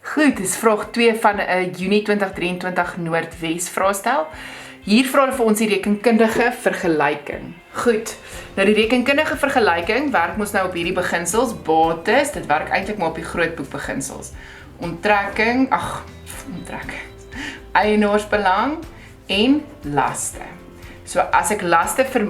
Goed, dis vraag 2 van 'n Junie 2023 Noordwes vraestel. Hier vra hulle vir ons die rekenkundige vergelyking. Goed, nou die rekenkundige vergelyking werk ons nou op hierdie beginsels, bates, dit werk eintlik maar op die grootboek beginsels. Onttrekking, eienaarsbelang en laste. So as ek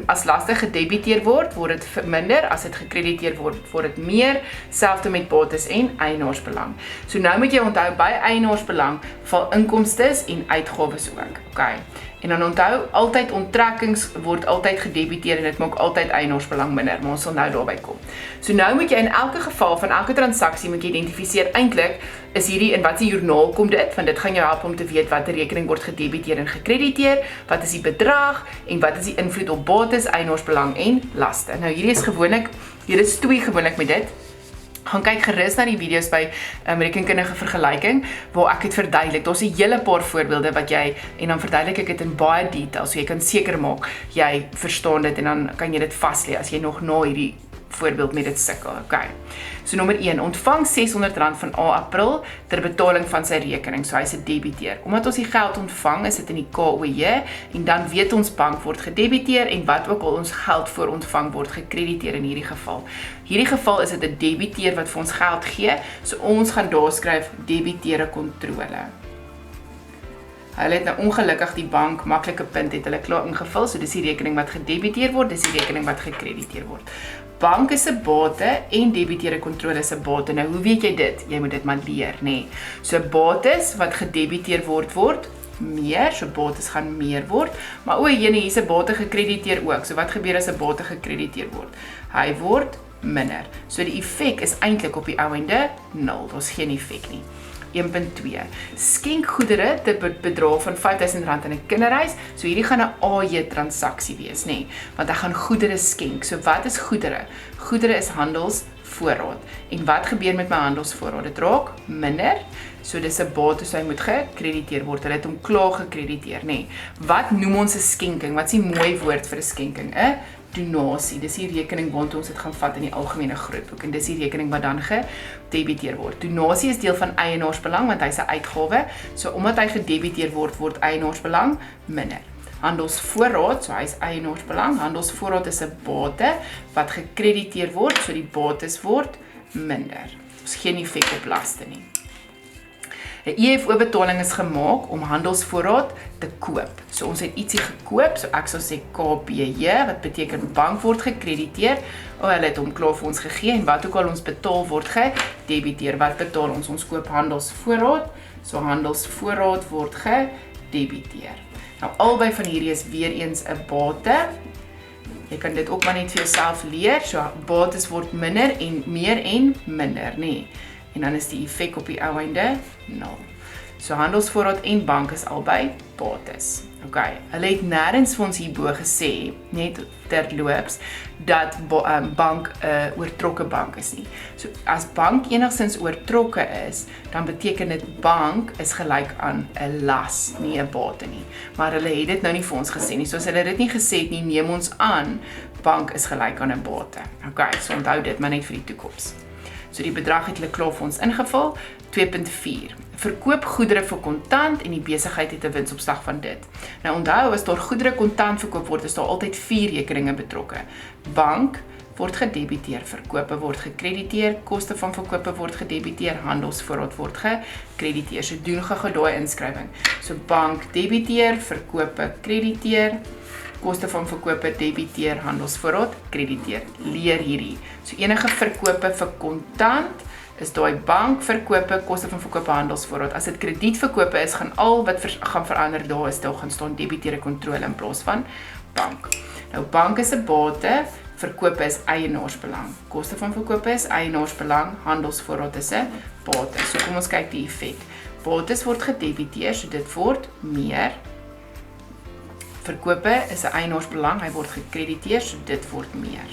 as laste gedebiteer word dit verminder, as dit gekrediteer word dit meer, selfs met bates en eienaarsbelang. So nou moet jy onthou, by eienaarsbelang val inkomstes en uitgawes ook, okay. En dan onthou, altyd onttrekkings word altyd gedebiteer en dit maak altyd eienaarsbelang minder, maar ons sal nou daarby kom. So nou moet jy in elke geval van elke transaksie moet jy identifiseer eintlik is hierdie in watter joernaal kom dit, want dit gaan jou help om te weet watter rekening word gedebiteer en gekrediteer, wat is die bedrag en wat is die invloed op bates, eienaarsbelang en laste. Nou hierdie is twee gewoonlik met dit. Gaan kyk gerus na die video's by rekenkundige vergelyking waar ek het verduidelik. Daar's 'n hele paar voorbeelde wat jy en dan verduidelik ek dit in baie detail so jy kan seker maak jy verstaan dit en dan kan jy dit vas lê as jy nog na hierdie voorbeeld met dit sukkel. Okay. So nommer 1, ontvang R600 van A April ter betaling van sy rekening. So hy's 'n debiteer. Omdat ons die geld ontvang, is dit in die KOJ en dan weet ons bank word gedebiteer en wat ook al ons geld voor ontvang word gekrediteer in hierdie geval. Hierdie geval is dit 'n debiteer wat vir ons geld gee, so ons gaan daar skryf debiteure kontrole. Hulle het nou ongelukkig die bank maklike punt het hulle klaar ingevul, so dis die rekening wat gedebiteer word, dis die rekening wat gekrediteer word. Bank is 'n bate en debiteure kontrole is 'n bate. Nou hoe weet jy dit? Jy moet dit maar leer, nê. So bates wat gedebiteer word meer, so bates gaan meer word, maar hier's 'n bate gekrediteer ook. So wat gebeur as 'n bate gekrediteer word? Hy word minder. So die effek is eintlik op die ou einde 0. Daar's geen effek nie. 1.2. Skenk goedere ter bedrag van R5000 in 'n kinderreis. So hierdie gaan 'n AJ transaksie wees, nê, want ek gaan goedere skenk. So wat is goedere? Goedere is handelsvoorraad. En wat gebeur met my handelsvoorraad? Dit raak minder. So dis 'n bate, so hy moet gekrediteer word. Hulle het hom klaar gekrediteer, nê. Wat noem ons 'n skenking? Wat is die mooi woord vir 'n skenking? 'n Donasie, dis die rekening waartoe ons dit gaan vat in die algemene grootboek en dis die rekening wat dan gedebiteer word. Donasie is deel van eienaarsbelang want hy's 'n uitgawe, so omdat hy gedebiteer word eienaarsbelang minder. Handelsvoorraad, so hy's eienaarsbelang, handelsvoorraad is 'n bate wat gekrediteer word, so die bates word minder. Ons geen effek op laste nie. 'n EFO-betaling is gemaak om handelsvoorraad te koop. So ons het ietsie gekoop, so ek sal sê KPJ, wat beteken bank word gekrediteer, hulle het hom klaar vir ons gegee en wat ook al ons betaal word gedebiteer. Wat betaal ons? Ons koop handelsvoorraad, so handelsvoorraad word gedebiteer. Nou albei van hierdie is weer eens 'n bate. Jy kan dit ook maar net vir jouself leer, so bates word minder en meer en minder, nê. En dan is die effek op die ou einde 0. So handelsvoorraad en bank is albei bates. Okay, hulle het nêrens vir ons hierbo gesê, net terloops, dat bank 'n oortrokke bank is nie. So as bank enigstens oortrokke is, dan beteken dit bank is gelyk aan 'n las, nie 'n bate nie. Maar hulle het dit nou nie vir ons gesê nie. So as hulle dit nie gesê het nie, neem ons aan bank is gelyk aan 'n bate. Okay, so onthou dit maar net vir die toekoms. So die bedrag het hulle klaar vir ons ingevul. 2.4. Verkoop goedere vir kontant en die besigheid het 'n winsopslag van dit. Nou onthou, as daar goedere kontant verkoop word, is daar altyd 4 rekeninge betrokke. Bank word gedebiteer, verkope word gekrediteer, koste van verkope word gedebiteer, handelsvoorraad word gekrediteer. So doen gou daai inskrywing. So bank debiteer, verkope krediteer, koste van verkope debiteer, handelsvoorraad krediteer. Leer hierdie. So enige verkope vir kontant is daai bank verkope, koste van verkope, handelsvoorraad. As dit kredietverkope is, gaan al wat gaan verander daar is, daar gaan staan debiteure kontrole in plaas van bank. Nou bank is 'n bate, verkope is eienaarsbelang. Koste van verkope is eienaarsbelang, handelsvoorraad is 'n bate. So kom ons kyk die effek. Bates word gedebiteer, so dit word meer. Verkope is 'n eienaarsbelang, hy word gekrediteer, so dit word meer.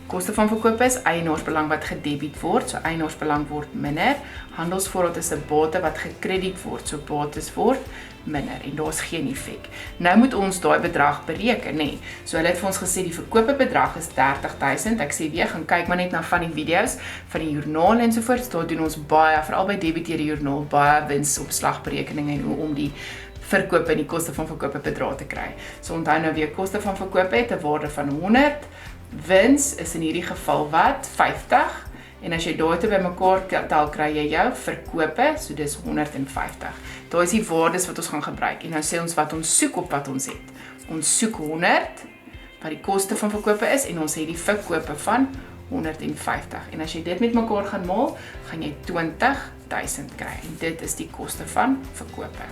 Koste van verkoop is eienaarsbelang wat gedebiet word, so eienaarsbelang word minder. Handelsvoorraad is 'n bate wat gekrediet word, so bates word minder en daar's geen effek. Nou moet ons daai bedrag bereken, nê. So hulle het vir ons gesê die verkope bedrag is 30.000. Ek sê weer, gaan kyk maar net na van die video's van die joernaal en so voort. Daar doen ons baie, veral by debiteerde joernaal, baie winsopslagberekeninge en hoe om die verkope en die koste van verkope bedrag te kry. So onthou nou weer, koste van verkope het 'n waarde van 100. Wins is in hierdie geval wat? 50. En as jy daai te bymekaar tel, kry jy jou verkope, so dis 150. Daai is die waardes wat ons gaan gebruik. En nou sê ons wat ons soek op wat ons het. Ons soek 100, wat die koste van verkope is, en ons het die verkope van 150. En as jy dit met mekaar gaan maal, gaan jy 20.000 kry. En dit is die koste van verkope.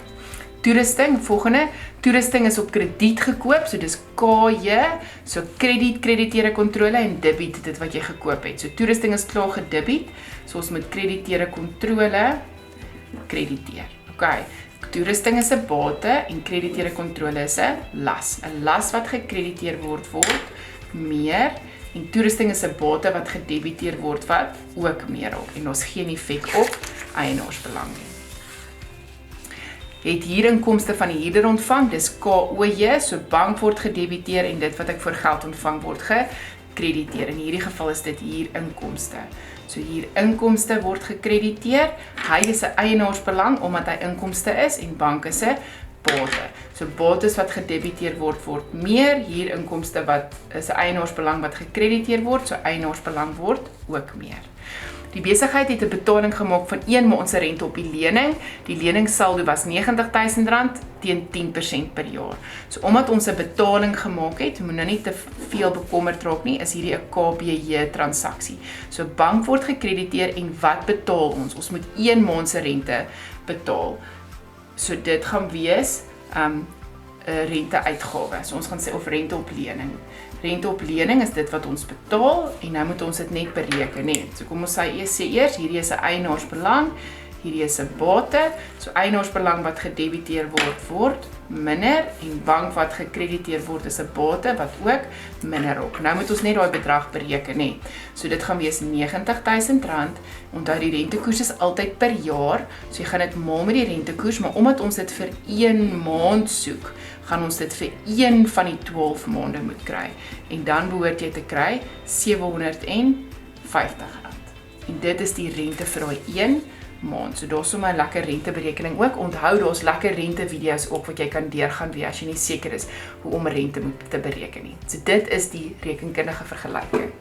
Toerusting, volgende, toerusting is op krediet gekoop, so dis KJ, so krediet, krediteure kontrole en debiet, dit wat jy gekoop het. So toerusting is klaar gedebiet, so ons moet krediteure kontrole krediteer. Okay, toerusting is 'n bate en krediteure kontrole is 'n las. 'n Las wat gekrediteer word meer en toerusting is 'n bate wat gedebiteer word wat ook meer op en ons geen effek op eienaarsbelang nie. Het hier inkomste van die huurder ontvang, dis KOJ, so bank word gedebiteer en dit wat ek vir geld ontvang word gekrediteer. In hierdie geval is dit hier inkomste. So hier inkomste word gekrediteer, hy is 'n eienaarsbelang omdat hy inkomste is en bank is 'n bate. So bates wat gedebiteer word meer, hier inkomste wat is 'n eienaarsbelang wat gekrediteer word, so eienaarsbelang word ook meer. Die besigheid het 'n betaling gemaak van 1 maand se rente op die lening. Die leningssaldo was R90.000 teen 10% per jaar. So omdat ons 'n betaling gemaak het, moet nou nie te veel bekommerd raak nie, is hierdie 'n KBJ transaksie. So bank word gekrediteer en wat betaal ons? Ons moet 1 maand se rente betaal. So dit gaan wees 'n renteuitgawe. So ons gaan sê of rente op lening. Rente op lening is dit wat ons betaal en nou moet ons dit net bereken, nee. So kom ons sê eers, hierdie is 'n eienaarsbelang, hierdie is 'n bate. So eienaarsbelang wat gedebiteer word minder en bank wat gekrediteer word is 'n bate wat ook minder op. Nou moet ons net daai bedrag bereken, nee. So dit gaan wees R90.000. Onthou die rentekoers is altyd per jaar, so jy gaan dit maal met die rentekoers, maar omdat ons dit vir 1 maand soek, gaan ons dit vir een van die 12 maande moet kry. En dan behoort jy te kry R750. En dit is die rente vir daai 1 maand. So daar's sommer 'n lekker renteberekening ook. Onthou daar's lekker rentevideo's ook wat jy kan deurgaan weer as jy nie seker is hoe om rente te bereken nie. So dit is die rekenkundige vergelyking.